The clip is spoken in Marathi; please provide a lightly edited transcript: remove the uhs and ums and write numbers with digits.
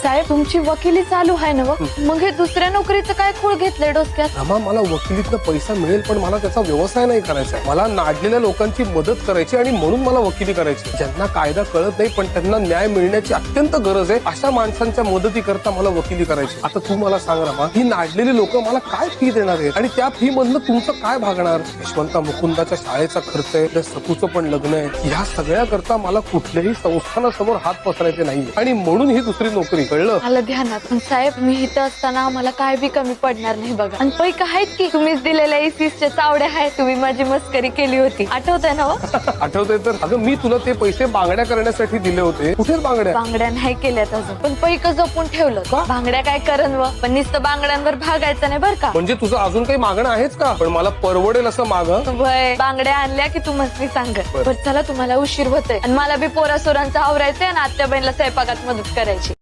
साहेब तुमची वकिली चालू आहे ना मग हे दुसऱ्या नोकरीचं काय खूळ घेतलंय डोसक्यात? रमा, मला वकिलीतनं पैसा मिळेल पण मला त्याचा व्यवसाय नाही करायचा. मला नाडलेल्या लोकांची मदत करायची आणि म्हणून मला वकिली करायची. ज्यांना कायदा कळत नाही पण त्यांना न्याय मिळण्याची अत्यंत गरज आहे अशा माणसांच्या मदतीकरता मला वकिली करायची. आता तू मला सांग रमा, ही नाडलेली लोक मला काय फी देणार आहेत आणि त्या फी मधनं तुमचं काय भागणार? यशवंता मुकुंदाच्या शाळेचा खर्च आहे, त्या सखूचं पण लग्न आहे. ह्या सगळ्या करता मला कुठल्याही संस्थानासमोर हात पसरायचे नाही आणि म्हणून ही दुसरी नोकरी. कळलं? मला ध्यानात. पण साहेब मी इथं असताना मला काय बी कमी पडणार नाही बघा. आणि पैक आहेत की तुम्हीच दिलेल्या इसीसच्या चावड्या आहेत. तुम्ही माझी मस्करी केली होती, आठवतंय ना? आठवतंय तर. अगं मी तुला ते पैसे बांगड्या करण्यासाठी दिले होते. कुठे बांगड्या? बांगड्या नाही केल्यात अजून, पण पैक जपून ठेवलं. बांगड्या काय करण व पण नुसतं बांगड्यांवर भागायचं नाही बरं का. म्हणजे तुझं अजून काही मागणं आहेच का? पण मला परवडेल असं माग. वय बांगड्या आणल्या की तू मस्ती सांग. बरं चला, तुम्हाला उशीर होतोय आणि मला बी पोरा सोरांचं आवरायचंय आणि आत्या बहिणीला स्वयंपाकात मदत करायची.